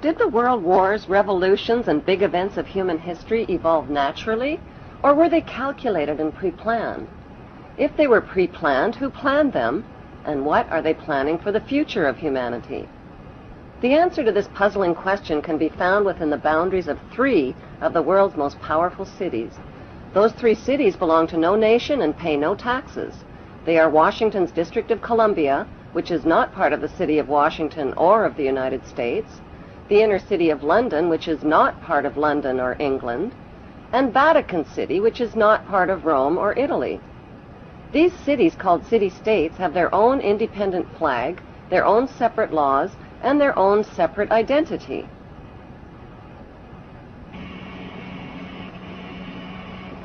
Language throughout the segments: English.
Did the world wars, revolutions, and big events of human history evolve naturally, or were they calculated and pre-planned? If they were pre-planned, who planned them, and what are they planning for the future of humanity? The answer to this puzzling question can be found within the boundaries of 3 of the world's most powerful cities. Those 3 cities belong to no nation and pay no taxes. They are Washington's District of Columbia, which is not part of the city of Washington or of the United States, the inner city of London, which is not part of London or England, and Vatican City, which is not part of Rome or Italy. These cities, called city-states, have their own independent flag, their own separate laws, and their own separate identity.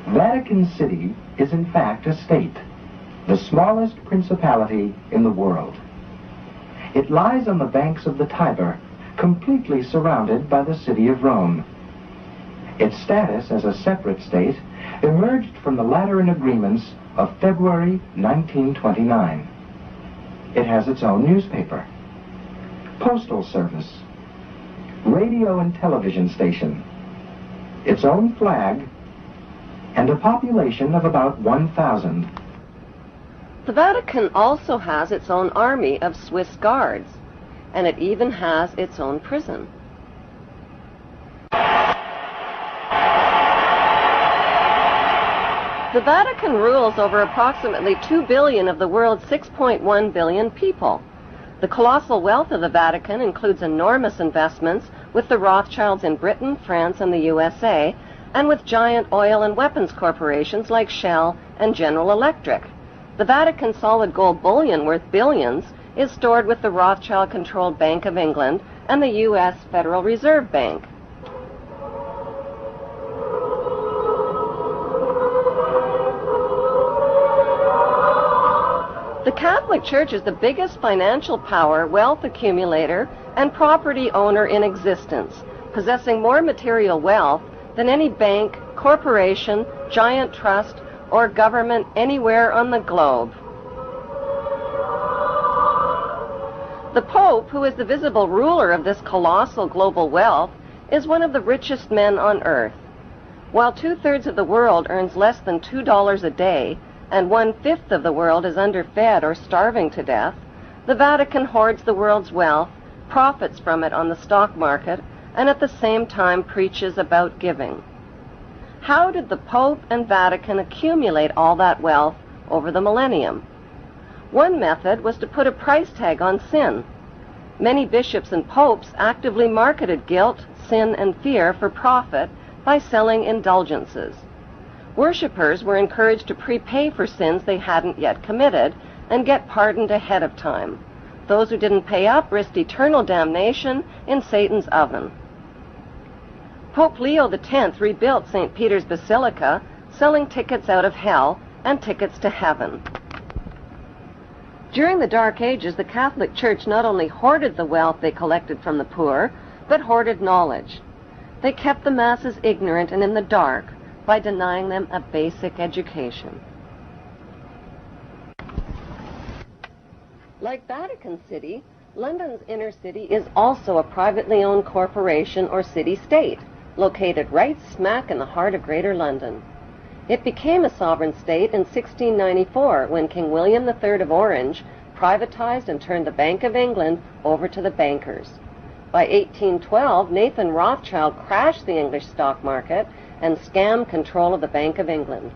Vatican City is in fact a state, the smallest principality in the world. It lies on the banks of the Tiber, completely surrounded by the city of Rome. Its status as a separate state emerged from the Lateran Agreements of February 1929. It has its own newspaper, postal service, radio and television station, its own flag, and a population of about 1,000. The Vatican also has its own army of Swiss guards, and it even has its own prison. The Vatican rules over approximately 2 billion of the world's 6.1 billion people. The colossal wealth of the Vatican includes enormous investments with the Rothschilds in Britain, France, and the USA, and with giant oil and weapons corporations like Shell and General Electric. The Vatican solid gold bullion worth billions is stored with the Rothschild-controlled Bank of England and the U.S. Federal Reserve Bank. The Catholic Church is the biggest financial power, wealth accumulator, and property owner in existence, possessing more material wealth than any bank, corporation, giant trust, or government anywhere on the globe. The Pope, who is the visible ruler of this colossal global wealth, is one of the richest men on earth. While 2/3 of the world earns less than $2 a day, and 1/5 of the world is underfed or starving to death, the Vatican hoards the world's wealth, profits from it on the stock market, and at the same time preaches about giving. How did the Pope and Vatican accumulate all that wealth over the millennium? One method was to put a price tag on sin. Many bishops and popes actively marketed guilt, sin, and fear for profit by selling indulgences. Worshippers were encouraged to prepay for sins they hadn't yet committed and get pardoned ahead of time. Those who didn't pay up risked eternal damnation in Satan's oven. Pope Leo X rebuilt St. Peter's Basilica, selling tickets out of hell and tickets to heaven. During the Dark Ages, the Catholic Church not only hoarded the wealth they collected from the poor, but hoarded knowledge. They kept the masses ignorant and in the dark by denying them a basic education. Like Vatican City, London's inner city is also a privately owned corporation or city-state, located right smack in the heart of Greater London. It became a sovereign state in 1694 when King William III of Orange privatized and turned the Bank of England over to the bankers. By 1812, Nathan Rothschild crashed the English stock market and scammed control of the Bank of England.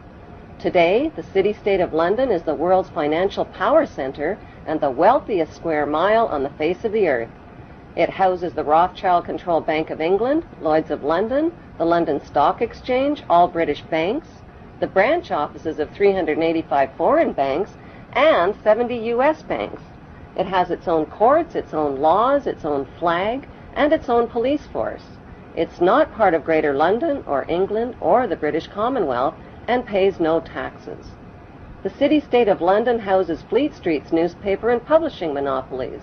Today, the city-state of London is the world's financial power center and the wealthiest square mile on the face of the earth. It houses the Rothschild-controlled Bank of England, Lloyd's of London, the London Stock Exchange, all British banks, the branch offices of 385 foreign banks, and 70 U.S. banks. It has its own courts, its own laws, its own flag, and its own police force. It's not part of Greater London or England or the British Commonwealth and pays no taxes. The city-state of London houses Fleet Street's newspaper and publishing monopolies.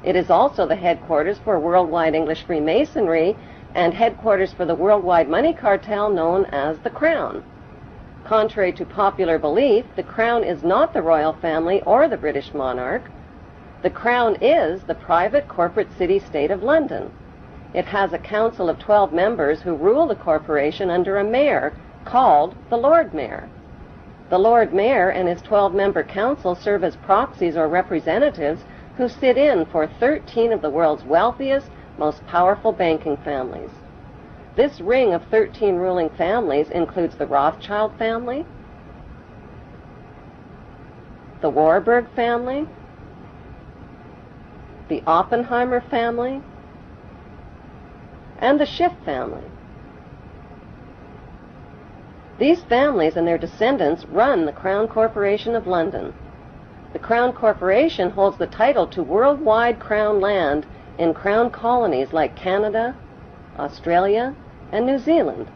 It is also the headquarters for worldwide English Freemasonry and headquarters for the worldwide money cartel known as the Crown. Contrary to popular belief, the Crown is not the royal family or the British monarch. The Crown is the private corporate city-state of London. It has a council of 12 members who rule the corporation under a mayor called the Lord Mayor. The Lord Mayor and his 12-member council serve as proxies or representatives who sit in for 13 of the world's wealthiest, most powerful banking families. This ring of 13 ruling families includes the Rothschild family, the Warburg family, the Oppenheimer family, and the Schiff family. These families and their descendants run the Crown Corporation of London. The Crown Corporation holds the title to worldwide Crown land in Crown colonies like Canada, Australia, and New Zealand.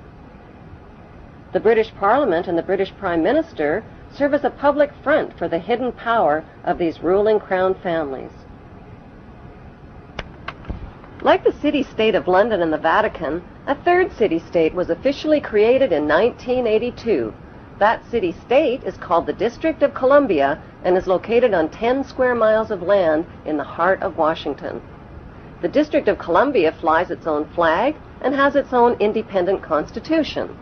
The British Parliament and the British Prime Minister serve as a public front for the hidden power of these ruling Crown families. Like the city-state of London and the Vatican, a third city-state was officially created in 1982. That city-state is called the District of Columbia and is located on 10 square miles of land in the heart of Washington. The District of Columbia flies its own flag and has its own independent constitution.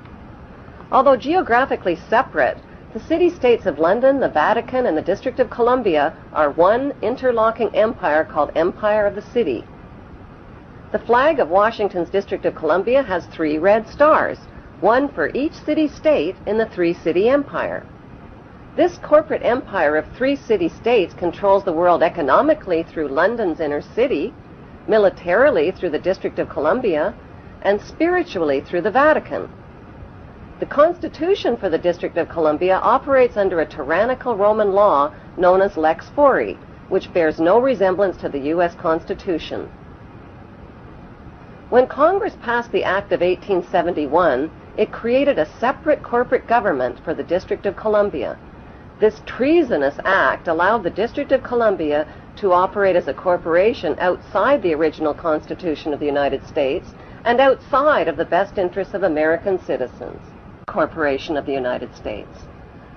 Although geographically separate, the city-states of London, the Vatican, and the District of Columbia are one interlocking empire called Empire of the City. The flag of Washington's District of Columbia has 3 red stars, one for each city-state in the 3-city empire. This corporate empire of 3 city-states controls the world economically through London's inner city, militarily through the District of Columbia, and spiritually through the Vatican. The Constitution for the District of Columbia operates under a tyrannical Roman law known as Lex Fori, which bears no resemblance to the U.S. Constitution. When Congress passed the Act of 1871, it created a separate corporate government for the District of Columbia. This treasonous act allowed the District of Columbia to operate as a corporation outside the original Constitution of the United States and outside of the best interests of American citizens. Corporation of the United States.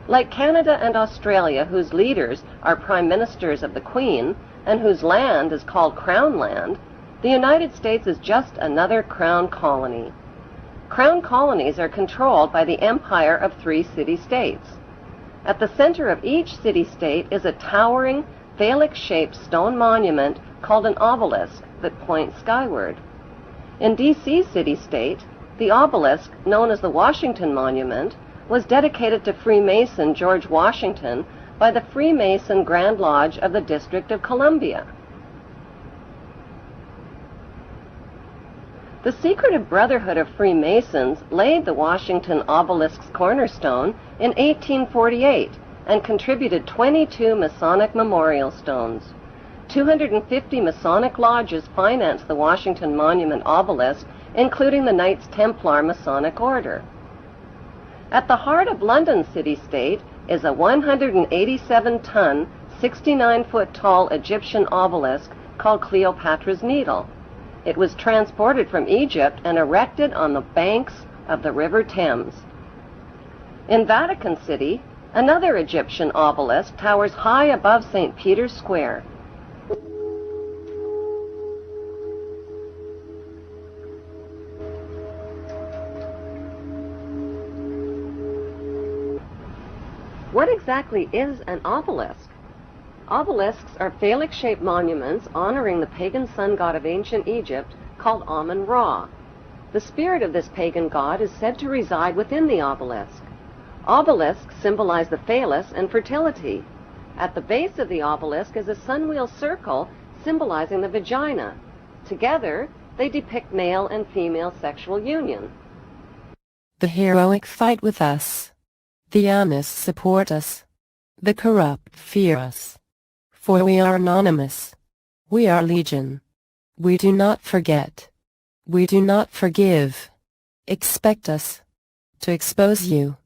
Like Canada and Australia, whose leaders are prime ministers of the Queen and whose land is called Crown land, the United States is just another Crown colony. Crown colonies are controlled by the empire of 3 city-states. At the center of each city-state is a towering, phallic-shaped stone monument called an obelisk that points skyward. In D.C. city-state, the obelisk, known as the Washington Monument, was dedicated to Freemason George Washington by the Freemason Grand Lodge of the District of Columbia. The secretive Brotherhood of Freemasons laid the Washington obelisk's cornerstone in 1848 and contributed 22 Masonic memorial stones. 250 Masonic lodges financed the Washington Monument obelisk, including the Knights Templar Masonic Order. At the heart of London city-state is a 187-ton, 69-foot-tall Egyptian obelisk called Cleopatra's Needle. It was transported from Egypt and erected on the banks of the River Thames. In Vatican City, another Egyptian obelisk towers high above St. Peter's Square. What exactly is an obelisk? Obelisks are phallic-shaped monuments honoring the pagan sun god of ancient Egypt called Amun-Ra. The spirit of this pagan god is said to reside within the obelisk. Obelisks symbolize the phallus and fertility. At the base of the obelisk is a sunwheel circle symbolizing the vagina. Together, they depict male and female sexual union. The heroic fight with us. The honest support us. The corrupt fear us. For we are anonymous. We are legion. We do not forget. We do not forgive. Expect us to expose you.